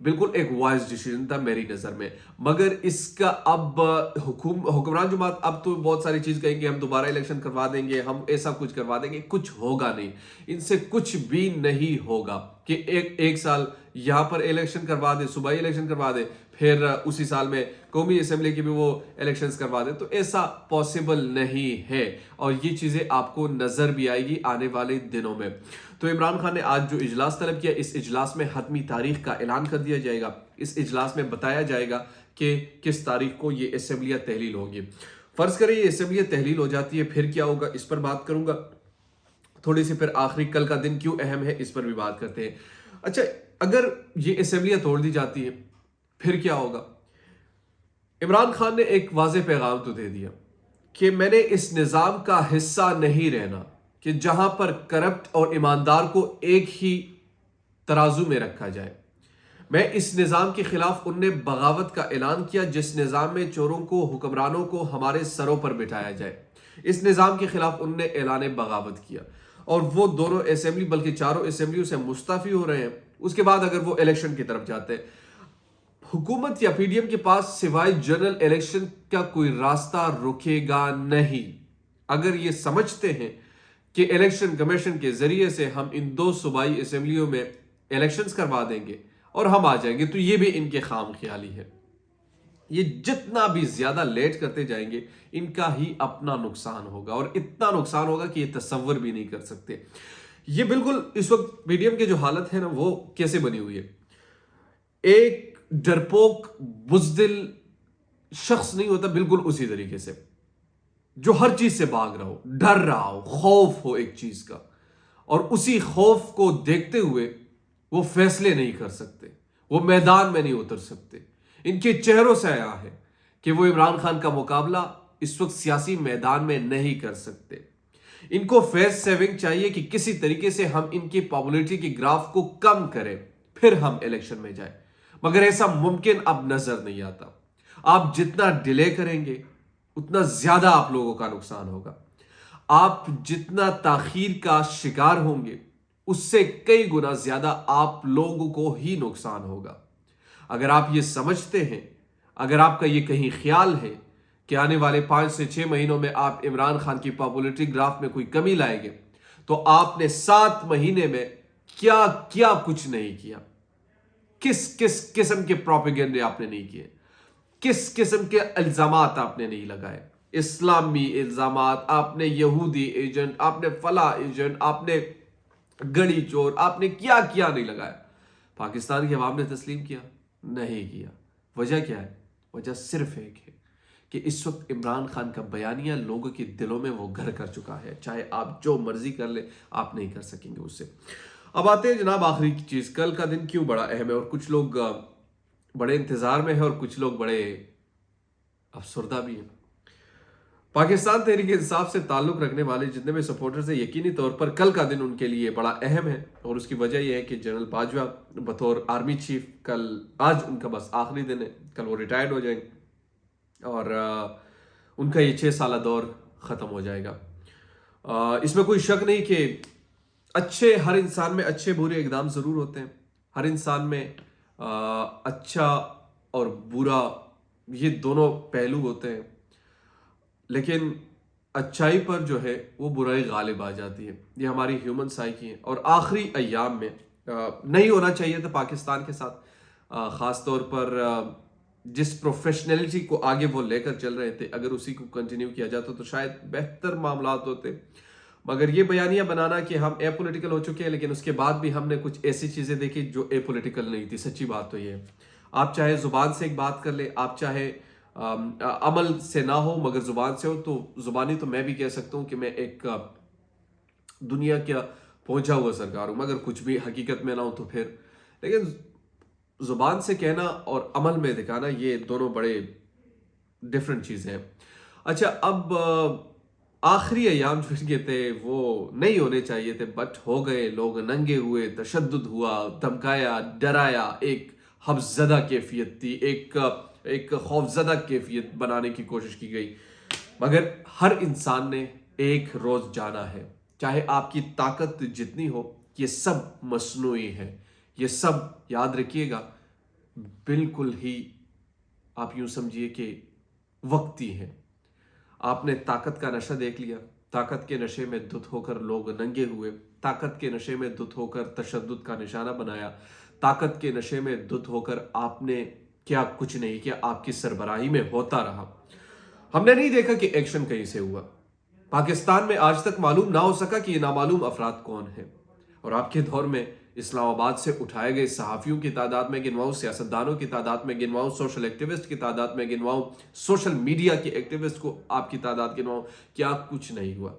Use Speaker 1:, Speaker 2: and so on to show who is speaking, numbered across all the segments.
Speaker 1: بالکل ایک wise decision تھا میری نظر میں. مگر اس کا اب حکمران جماعت اب تو بہت ساری چیز کہیں گے, ہم دوبارہ الیکشن کروا دیں گے, ہم ایسا کچھ کروا دیں گے. کچھ ہوگا نہیں, ان سے کچھ بھی نہیں ہوگا کہ ایک سال یہاں پر الیکشن کروا دے, صوبائی الیکشن کروا دے, پھر اسی سال میں قومی اسمبلی کی بھی وہ الیکشنز کروا دے. تو ایسا پاسبل نہیں ہے, اور یہ چیزیں آپ کو نظر بھی آئے گی آنے والے دنوں میں. تو عمران خان نے آج جو اجلاس طلب کیا, اس اجلاس میں حتمی تاریخ کا اعلان کر دیا جائے گا. اس اجلاس میں بتایا جائے گا کہ کس تاریخ کو یہ اسمبلیاں تحلیل ہوں گی. فرض کریں یہ اسمبلیاں تحلیل ہو جاتی ہے, پھر کیا ہوگا اس پر بات کروں گا تھوڑی سی. پھر آخری کل کا دن کیوں اہم ہے اس پر بھی بات کرتے ہیں. اچھا, اگر یہ اسمبلیاں توڑ دی جاتی ہیں پھر کیا ہوگا؟ عمران خان نے ایک واضح پیغام تو دے دیا کہ میں نے اس نظام کا حصہ نہیں رہنا کہ جہاں پر کرپٹ اور ایماندار کو ایک ہی ترازو میں رکھا جائے. میں اس نظام کے خلاف ان نے بغاوت کا اعلان کیا جس نظام میں چوروں کو, حکمرانوں کو ہمارے سروں پر بٹھایا جائے. اس نظام کے خلاف ان نے اعلان بغاوت کیا, اور وہ دونوں اسمبلی بلکہ چاروں اسمبلیوں سے مستعفی ہو رہے ہیں. اس کے بعد اگر وہ الیکشن کی طرف جاتے ہیں, حکومت یا پی ڈی ایم کے پاس سوائے جنرل الیکشن کا کوئی راستہ رکے گا نہیں. اگر یہ سمجھتے ہیں کہ الیکشن کمیشن کے ذریعے سے ہم ان 2 صوبائی اسمبلیوں میں الیکشنز کروا دیں گے اور ہم آ جائیں گے, تو یہ بھی ان کے خام خیالی ہے. یہ جتنا بھی زیادہ لیٹ کرتے جائیں گے ان کا ہی اپنا نقصان ہوگا, اور اتنا نقصان ہوگا کہ یہ تصور بھی نہیں کر سکتے. یہ بالکل اس وقت پی ڈی ایم کی جو حالت ہے نا, وہ کیسے بنی ہوئی ہے. ایک ڈرپوک بزدل شخص نہیں ہوتا, بالکل اسی طریقے سے جو ہر چیز سے بھاگ رہا ہو, ڈر رہا ہو, خوف ہو ایک چیز کا, اور اسی خوف کو دیکھتے ہوئے وہ فیصلے نہیں کر سکتے, وہ میدان میں نہیں اتر سکتے. ان کے چہروں سے آیا ہے کہ وہ عمران خان کا مقابلہ اس وقت سیاسی میدان میں نہیں کر سکتے. ان کو فیس سیونگ چاہیے کہ کسی طریقے سے ہم ان کی پاپولیٹی کی گراف کو کم کریں, پھر ہم الیکشن میں جائیں. مگر ایسا ممکن اب نظر نہیں آتا. آپ جتنا ڈیلے کریں گے اتنا زیادہ آپ لوگوں کا نقصان ہوگا. آپ جتنا تاخیر کا شکار ہوں گے اس سے کئی گنا زیادہ آپ لوگوں کو ہی نقصان ہوگا. اگر آپ یہ سمجھتے ہیں, اگر آپ کا یہ کہیں خیال ہے کہ آنے والے 5 سے 6 مہینوں میں آپ عمران خان کی پاپولیٹی گراف میں کوئی کمی لائیں گے, تو آپ نے 7 مہینے میں کیا کیا کچھ نہیں کیا. کس قسم کے پروپیگنڈے آپ نے نہیں کیے, کس قسم کے الزامات آپ نے نہیں لگائے. اسلامی الزامات, آپ نے یہودی ایجنٹ, آپ نے فلاں ایجنٹ, آپ نے گڑی چور, آپ نے کیا نہیں لگایا. پاکستان کی عوام نے تسلیم کیا نہیں کیا. وجہ کیا ہے؟ وجہ صرف ایک ہے کہ اس وقت عمران خان کا بیانیہ لوگوں کے دلوں میں وہ گھر کر چکا ہے. چاہے آپ جو مرضی کر لیں, آپ نہیں کر سکیں گے اس سے. اب آتے ہیں جناب آخری چیز, کل کا دن کیوں بڑا اہم ہے, اور کچھ لوگ بڑے انتظار میں ہیں اور کچھ لوگ بڑے افسردہ بھی ہیں. پاکستان تحریک انصاف سے تعلق رکھنے والے جتنے بھی سپورٹرز ہیں, یقینی طور پر کل کا دن ان کے لیے بڑا اہم ہے, اور اس کی وجہ یہ ہے کہ جنرل باجوہ بطور آرمی چیف آج ان کا بس آخری دن ہے. کل وہ ریٹائرڈ ہو جائیں گے اور ان کا یہ 6 سالہ دور ختم ہو جائے گا. اس میں کوئی شک نہیں کہ ہر انسان میں اچھے برے اقدام ضرور ہوتے ہیں. ہر انسان میں اچھا اور برا یہ دونوں پہلو ہوتے ہیں, لیکن اچھائی پر جو ہے وہ برائی غالب آ جاتی ہے. یہ ہماری ہیومن سائیکی ہے, اور آخری ایام میں نہیں ہونا چاہیے تھا پاکستان کے ساتھ, خاص طور پر جس پروفیشنلٹی کو آگے وہ لے کر چل رہے تھے. اگر اسی کو کنٹینیو کیا جاتا تو شاید بہتر معاملات ہوتے. مگر یہ بیانیہ بنانا کہ ہم اے پولیٹیکل ہو چکے ہیں, لیکن اس کے بعد بھی ہم نے کچھ ایسی چیزیں دیکھی جو اے پولیٹیکل نہیں تھی. سچی بات تو یہ ہے, آپ چاہے زبان سے ایک بات کر لیں, آپ چاہے عمل سے نہ ہو مگر زبان سے ہو, تو زبانی تو میں بھی کہہ سکتا ہوں کہ میں ایک دنیا کا پہنچا ہوا سرکار ہوں, مگر کچھ بھی حقیقت میں نہ ہوں تو پھر. لیکن زبان سے کہنا اور عمل میں دکھانا یہ دونوں بڑے ڈیفرنٹ چیزیں ہیں. اچھا, اب آخری ایام جو کے تھے وہ نہیں ہونے چاہیے تھے, بٹ ہو گئے. لوگ ننگے ہوئے, تشدد ہوا, دھمکایا, ڈرایا, ایک حفظدہ کیفیت تھی, ایک خوفزدہ کیفیت بنانے کی کوشش کی گئی. مگر ہر انسان نے ایک روز جانا ہے, چاہے آپ کی طاقت جتنی ہو. یہ سب مصنوعی ہے, یہ سب یاد رکھیے گا بالکل ہی آپ یوں سمجھیے کہ وقتی ہیں۔ آپ نے طاقت کا نشہ دیکھ لیا، طاقت کے نشے میں دھت ہو کر لوگ ننگے ہوئے، طاقت کے نشے میں دھت ہو کر تشدد کا نشانہ بنایا، طاقت کے نشے میں دھت ہو کر آپ نے کیا کچھ نہیں کیا، آپ کی سربراہی میں ہوتا رہا۔ ہم نے نہیں دیکھا کہ ایکشن کہیں سے ہوا۔ پاکستان میں آج تک معلوم نہ ہو سکا کہ یہ نامعلوم افراد کون ہیں، اور آپ کے دور میں اسلام آباد سے اٹھائے گئے صحافیوں کی تعداد میں گنواؤں، سیاستدانوں کی تعداد میں گنواؤں، سوشل ایکٹیوسٹ کی تعداد میں گنواؤں، سوشل میڈیا کے ایکٹیوسٹ کو آپ کی تعداد گنواؤں، کیا کچھ نہیں ہوا،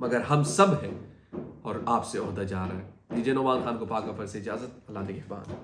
Speaker 1: مگر ہم سب ہیں اور آپ سے عہدہ جا رہا ہے۔ دیجیے نعمان خان کو پاک افر سے اجازت۔ اللہ نگہبان۔